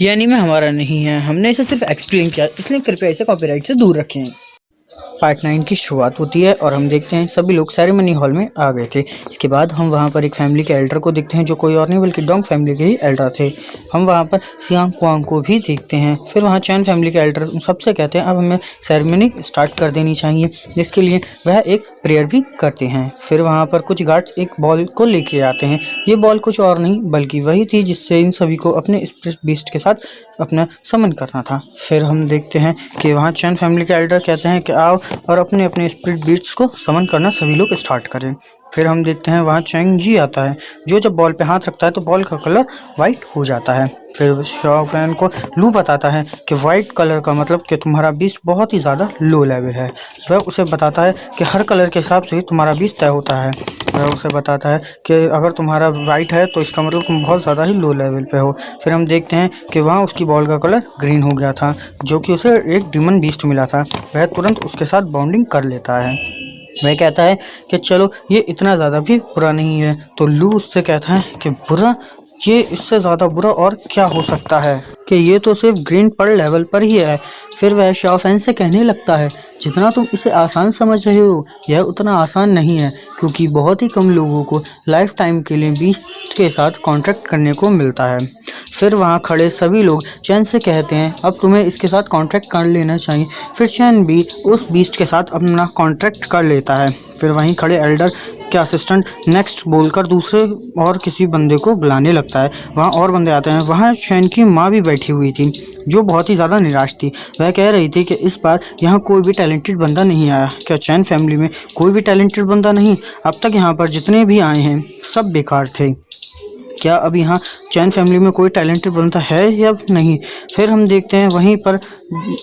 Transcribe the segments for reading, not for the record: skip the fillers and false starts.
ये एनीमे हमारा नहीं है, हमने इसे सिर्फ एक्सप्लेन किया, इसलिए कृपया इसे कॉपीराइट से दूर रखें। पार्ट 9 की शुरुआत होती है और हम देखते हैं सभी लोग सेरेमनी हॉल में आ गए थे। इसके बाद हम वहाँ पर एक फैमिली के एल्डर को देखते हैं जो कोई और नहीं बल्कि डोंग फैमिली के ही एल्डर थे। हम वहाँ पर सियांग क्वांग को भी देखते हैं। फिर वहाँ चैन फैमिली के एल्डर सबसे कहते हैं अब हमें सेरेमनी स्टार्ट कर देनी चाहिए, जिसके लिए वह एक प्रेयर भी करते हैं। फिर वहाँ पर कुछ गार्ड्स एक बॉल को लेके आते हैं। ये बॉल कुछ और नहीं बल्कि वही थी जिससे इन सभी को अपने स्पिरिट बीस्ट के साथ अपना समन करना था। फिर हम देखते हैं कि वहाँ चैन फैमिली के एल्डर कहते हैं कि आओ और अपने अपने स्पिरिट बीट्स को समन करना सभी लोग स्टार्ट करें। फिर हम देखते हैं वहाँ चैंग जी आता है जो जब बॉल पे हाथ रखता है तो बॉल का कलर वाइट हो जाता है। फिर शाओ फैन को लू बताता है कि वाइट कलर का मतलब कि तुम्हारा बीस्ट बहुत ही ज़्यादा लो लेवल है। वह उसे बताता है कि हर कलर के हिसाब से तुम्हारा बीस्ट तय होता है। वह उसे बताता है कि अगर तुम्हारा वाइट है तो इसका मतलब तुम बहुत ज़्यादा ही लो लेवल पे हो। फिर हम देखते हैं कि वहाँ उसकी बॉल का कलर ग्रीन हो गया था जो कि उसे एक डिमन बीस्ट मिला था। वह तुरंत उसके साथ बॉन्डिंग कर लेता है। वह कहता है कि चलो ये इतना ज़्यादा भी बुरा नहीं है। तो लू उससे कहता है कि बुरा, ये इससे ज़्यादा बुरा और क्या हो सकता है कि ये तो सिर्फ ग्रीन पर्ल लेवल पर ही है। फिर वह शाओ फैन से कहने लगता है जितना तुम इसे आसान समझ रहे हो यह उतना आसान नहीं है, क्योंकि बहुत ही कम लोगों को लाइफ टाइम के लिए बीस्ट के साथ कॉन्ट्रैक्ट करने को मिलता है। फिर वहाँ खड़े सभी लोग चैन से कहते हैं अब तुम्हें इसके साथ कॉन्ट्रैक्ट कर लेना चाहिए। फिर चैन भी उस बीस्ट के साथ अपना कॉन्ट्रैक्ट कर लेता है। फिर वहीं खड़े एल्डर के असिस्टेंट नेक्स्ट बोलकर दूसरे और किसी बंदे को बुलाने लगता है। वहाँ और बंदे आते हैं। वहाँ चैन की माँ भी बैठी हुई थी जो बहुत ही ज़्यादा निराश थी। वह कह रही थी कि इस बार यहाँ कोई भी टैलेंटेड बंदा नहीं आया। क्या चैन फैमिली में कोई भी टैलेंटेड बंदा नहीं? अब तक यहाँ पर जितने भी आए हैं सब बेकार थे। क्या अब यहाँ चैन फैमिली में कोई टैलेंटेड बंदा है या नहीं? फिर हम देखते हैं वहीं पर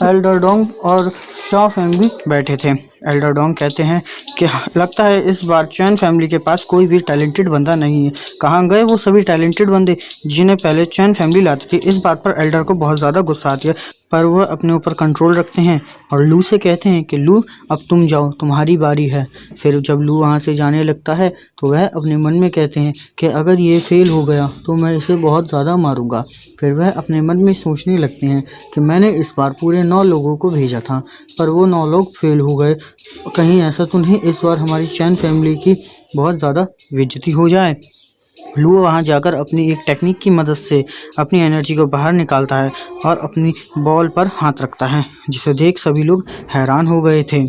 एल्डर डोंग और शाओ फैन भी बैठे थे। एल्डर डोंग कहते हैं कि लगता है इस बार चैन फैमिली के पास कोई भी टैलेंटेड बंदा नहीं है। कहाँ गए वो सभी टैलेंटेड बंदे जिन्हें पहले चैन फैमिली लाती थी? इस बात पर एल्डर को बहुत ज़्यादा गुस्सा आती है, पर वह अपने ऊपर कंट्रोल रखते हैं और लू से कहते हैं कि लू अब तुम जाओ, तुम्हारी बारी है। फिर जब लू वहाँ से जाने लगता है तो वह अपने मन में कहते हैं कि अगर ये फेल हो गया तो मैं इसे बहुत ज़्यादा मारूंगा। फिर वह अपने मन में सोचने लगते हैं कि मैंने इस बार पूरे 9 लोगों को भेजा था पर वो 9 लोग फेल हो गए। कहीं ऐसा तो नहीं इस बार हमारी चैन फैमिली की बहुत ज़्यादा बेइज्जती हो जाए। लू वहाँ जाकर अपनी एक टेक्निक की मदद से अपनी एनर्जी को बाहर निकालता है और अपनी बॉल पर हाथ रखता है, जिसे देख सभी लोग हैरान हो गए थे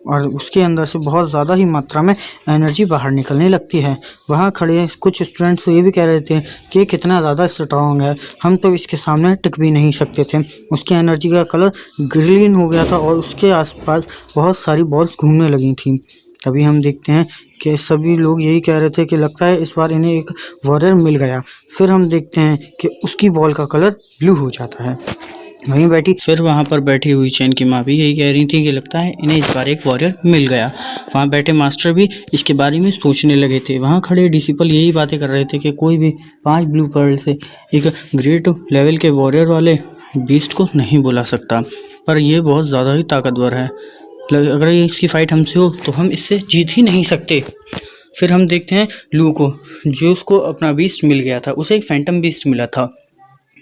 और उसके अंदर से बहुत ज़्यादा ही मात्रा में एनर्जी बाहर निकलने लगती है। वहाँ खड़े कुछ स्टूडेंट्स ये भी कह रहे थे कि ये कितना ज़्यादा स्ट्रॉन्ग है, हम तो इसके सामने टिक भी नहीं सकते थे। उसकी एनर्जी का कलर ग्रीन हो गया था और उसके आसपास बहुत सारी बॉल्स घूमने लगी थी। तभी हम देखते हैं कि सभी लोग यही कह रहे थे कि लगता है इस बार इन्हें एक वॉरियर मिल गया। फिर हम देखते हैं कि उसकी बॉल का कलर ब्लू हो जाता है। वहीं बैठी फिर वहाँ पर बैठी हुई चैन की माँ भी यही कह रही थी कि लगता है इन्हें इस बार एक वॉरियर मिल गया। वहाँ बैठे मास्टर भी इसके बारे में सोचने लगे थे। वहाँ खड़े डिसिपल यही बातें कर रहे थे कि कोई भी 5 ब्लू पर्ल से एक ग्रेट लेवल के वॉरियर वाले बीस्ट को नहीं बुला सकता, पर यह बहुत ज़्यादा ही ताकतवर है। अगर इसकी फ़ाइट हमसे हो तो हम इससे जीत ही नहीं सकते। फिर हम देखते हैं लू को, जो उसको अपना बीस्ट मिल गया था, उसे एक फैंटम बीस्ट मिला था।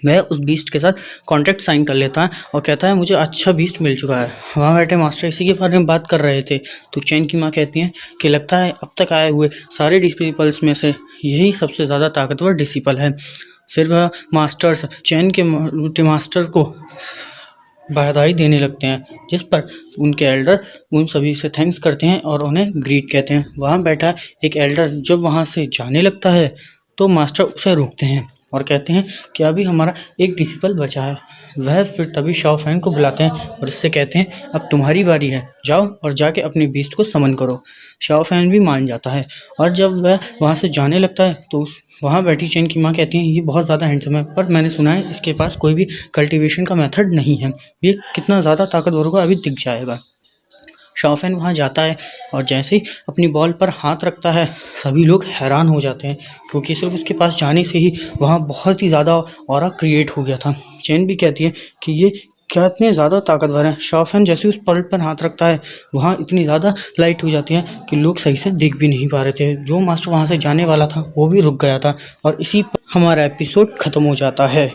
वह उस बीस्ट के साथ कॉन्ट्रैक्ट साइन कर लेता है और कहता है मुझे अच्छा बीस्ट मिल चुका है। वहाँ बैठे मास्टर इसी के बारे में बात कर रहे थे तो चैन की माँ कहती हैं कि लगता है अब तक आए हुए सारे डिसिपल्स में से यही सबसे ज़्यादा ताकतवर डिसिपल है। फिर वह मास्टर्स चैन के मास्टर को बधाई देने लगते हैं, जिस पर उनके एल्डर उन सभी से थैंक्स करते हैं और उन्हें ग्रीट कहते हैं। वहाँ बैठा एक एल्डर जब वहाँ से जाने लगता है तो मास्टर उसे रोकते हैं और कहते हैं कि अभी हमारा एक डिसिपल बचा है। वह फिर तभी शाओ फैन को बुलाते हैं और उससे कहते हैं अब तुम्हारी बारी है, जाओ और जाके अपने बीस्ट को समन करो। शाओ फैन भी मान जाता है और जब वह वहाँ से जाने लगता है तो वहाँ बैठी चैन की माँ कहती हैं ये बहुत ज़्यादा हैंडसम है, पर मैंने सुना है इसके पास कोई भी कल्टीवेशन का मेथड नहीं है, ये कितना ज़्यादा ताकतवर होगा अभी दिख जाएगा। शाओ फैन वहाँ जाता है और जैसे ही अपनी बॉल पर हाथ रखता है सभी लोग हैरान हो जाते हैं, क्योंकि सिर्फ उसके पास जाने से ही वहाँ बहुत ही ज़्यादा ऑरा क्रिएट हो गया था। चैन भी कहती है कि ये क्या इतने ज़्यादा ताकतवर है। शाओ फैन जैसे उस पर्ल पर हाथ रखता है वहाँ इतनी ज़्यादा लाइट हो जाती है कि लोग सही से देख भी नहीं पा रहे थे। जो मास्टर वहाँ से जाने वाला था वो भी रुक गया था और इसी पर हमारा एपिसोड ख़त्म हो जाता है।